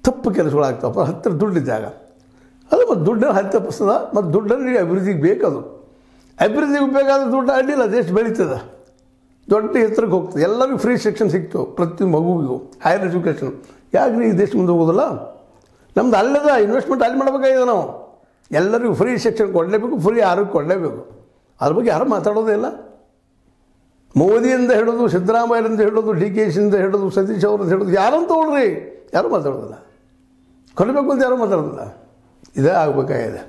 ತಪ್ಪು ಕೆಲಸಗಳಾಗ್ತಾವಪ್ಪ. ಹತ್ತಿರ ದುಡ್ಡಿದ್ದಾಗ ಅದು ಮತ್ತು ದುಡ್ಡನ್ನು ಹತ್ತಿಪ್ಪಸ್ತದ. ಮತ್ತು ದುಡ್ಡನ್ನು ನೀವು ಅಭಿವೃದ್ಧಿಗೆ ಬೇಕದು. ಅಭಿವೃದ್ಧಿಗೆ ಬೇಕಾದ್ರೆ ದುಡ್ಡು ಅಡ್ಡಿಲ್ಲ, ದೇಶ ಬೆಳೀತದೆ, ದೊಡ್ಡ ಎತ್ತರಕ್ಕೆ ಹೋಗ್ತದೆ. ಎಲ್ಲರಿಗೂ ಫ್ರೀ ಶಿಕ್ಷಣ ಸಿಕ್ತು, ಪ್ರತಿ ಮಗುವಿಗೂ ಹೈಯರ್ ಎಜುಕೇಷನ್. ಯಾಕೆ ಈ ದೇಶ ಮುಂದೆ ಹೋಗೋದಿಲ್ಲ? ನಮ್ದು ಅಲ್ಲದ ಇನ್ವೆಸ್ಟ್ಮೆಂಟ್ ಅಲ್ಲಿ ಮಾಡಬೇಕಾಗಿದೆ. ನಾವು ಎಲ್ಲರಿಗೂ ಫ್ರೀ ಶಿಕ್ಷಣ ಕೊಡಲೇಬೇಕು, ಫ್ರೀ ಆರೋಗ್ಯ ಕೊಡಲೇಬೇಕು. ಅದ್ರ ಬಗ್ಗೆ ಯಾರು ಮಾತಾಡೋದೇ ಇಲ್ಲ. ಮೋದಿಯಿಂದ ಹೇಳೋದು, ಸಿದ್ದರಾಮಯ್ಯರಿಂದ ಹೇಳೋದು, ಡಿ ಕೆ ಶಿಂದ ಹೇಳೋದು, ಸತೀಶ್ ಅವ್ರದ್ದು ಹೇಳೋದು, ಯಾರಂತ ತೊಗೊಳ್ರಿ, ಯಾರೂ ಮಾತಾಡೋದಿಲ್ಲ. ಕೊಡಬೇಕು ಅಂತ ಯಾರೂ ಮಾತಾಡೋದಿಲ್ಲ. ಇದೇ ಆಗಬೇಕಾಗಿದೆ.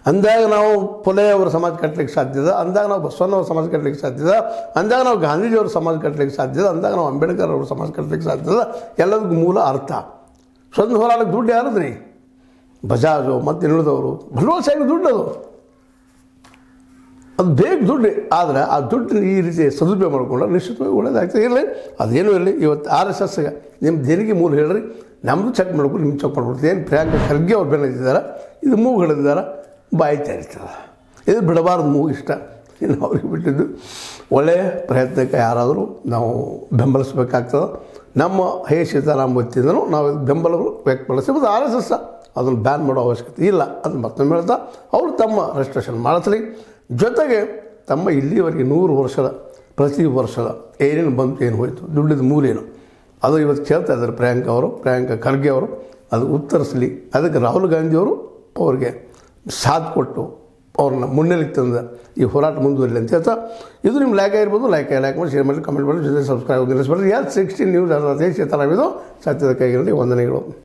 ಅಂದಾಗ ನಾವು ಪೊಲೆ ಅವರ ಸಮಾಜ ಕಟ್ಟಲಿಕ್ಕೆ ಸಾಧ್ಯದ, ಅಂದಾಗ ನಾವು ಬಸವಣ್ಣವ್ರ ಸಮಾಜ ಕಟ್ಟಲಿಕ್ಕೆ ಸಾಧ್ಯದ, ಅಂದಾಗ ನಾವು ಗಾಂಧೀಜಿಯವ್ರ ಸಮಾಜ ಕಟ್ಟಲಿಕ್ಕೆ ಸಾಧ್ಯದ, ಅಂದಾಗ ನಾವು ಅಂಬೇಡ್ಕರ್ ಅವ್ರ ಸಮಾಜ ಕಟ್ಟಲಿಕ್ಕೆ ಸಾಧ್ಯದ. ಎಲ್ಲದಕ್ಕೂ ಮೂಲ ಅರ್ಥ. ಸ್ವತಂತ್ರ ಹೋರಾಟಕ್ಕೆ ದುಡ್ಡು ಯಾರದ್ರಿ? ಬಜಾಜು ಮತ್ತು ಇನ್ನುಳಿದವರು ಬಂಡವಾಳ ಶಾಹಿ ದುಡ್ಡು. ಅದು ಬೇಕು ದುಡ್ಡು. ಆದರೆ ಆ ದುಡ್ಡು ಈ ರೀತಿ ಸದುಪಯೋಗ ಮಾಡಿಕೊಂಡ್ರೆ ನಿಶ್ಚಿತವಾಗಿ ಒಳ್ಳೇದಾಗ್ತದೆ. ಇರಲಿ, ಅದೇನೂ ಇರಲಿ. ಇವತ್ತು RSSಗೆ ನಿಮ್ಮ ದೇಣಿಗೆ ಮೂಲ ಹೇಳ್ರಿ, ನಮ್ಮದು ಚೆಕ್ ಮಾಡ್ಕೊಂಡು ನಿಮ್ಗೆ ಚೆಕ್ ಮಾಡ್ಕೊಡ್ತೀವಿ. ಏನು ಪ್ರಿಯಾಂಕ ಖರ್ಗೆ ಅವ್ರು ಬೆನ್ನತ್ತಿದ್ದಾರೆ, ಇದು ಮೂಗು ಹಿಡಿದಿದ್ದಾರೆ, ಬಾಯಿ ತರಿತದೆ. ಇದು ಬಿಡಬಾರ್ದು ಮೂಗು ಇಷ್ಟ. ಇನ್ನು ಅವ್ರಿಗೆ ಬಿಟ್ಟಿದ್ದು. ಒಳ್ಳೆಯ ಪ್ರಯತ್ನಕ್ಕೆ ಯಾರಾದರೂ ನಾವು ಬೆಂಬಲಿಸಬೇಕಾಗ್ತದೆ. ನಮ್ಮ ಸೀತಾರಾಮ್ ವತಿಯಿಂದನೂ ನಾವು ಬೆಂಬಲಗಳು ವ್ಯಕ್ತಪಡಿಸಿ. ಮತ್ತು RSS ಅದನ್ನು ಬ್ಯಾನ್ ಮಾಡೋ ಅವಶ್ಯಕತೆ ಇಲ್ಲ. ಅದನ್ನು ಮತ್ತೊಮ್ಮೆ ಹೇಳ್ತಾ ಅವರು ತಮ್ಮ ರಿಜಿಸ್ಟ್ರೇಷನ್ ಮಾಡಿಸ್ಲಿ. ಜೊತೆಗೆ ತಮ್ಮ ಇಲ್ಲಿವರೆಗೆ 100 ವರ್ಷದ ಪ್ರತಿ ವರ್ಷದ ಏನೇನು ಬಂತು, ಏನು ಹೋಯಿತು, ದುಡ್ಡಿದ ಮೂಲೇನು, ಅದು ಇವತ್ತು ಕೇಳ್ತಾ ಇದ್ದಾರೆ ಪ್ರಿಯಾಂಕ ಖರ್ಗೆ ಅವರು. ಅದು ಉತ್ತರಿಸಲಿ. ಅದಕ್ಕೆ ರಾಹುಲ್ ಗಾಂಧಿಯವರು ಅವ್ರಿಗೆ ಸಾಥ್ ಕೊಟ್ಟು ಅವ್ರನ್ನ ಮುನ್ನೆಲೆಗೆ ತಂದ ಈ ಹೋರಾಟ ಮುಂದುವರಿಲಿ ಅಂತ ಹೇಳ್ತಾ, ಇದು ನಿಮ್ಮ ಲೈಕ್ ಆಗಿರ್ಬೋದು. ಲೈಕ್ ಮಾಡಿ, ಶೇರ್ ಮಾಡಿ, ಕಮೆಂಟ್ ಮಾಡಿ, ಜೊತೆ ಸಬ್ಸ್ಕ್ರೈಬ್ ನಿಲ್ಲಿಸ್ಬೇಡ್ರಿ. 16 ನ್ಯೂಸ್ ಸೀತಾರಾಮ್ ಇದು ಸತ್ಯದ ಕೈಗಿರಲಿ. ವಂದನೆಗಳು.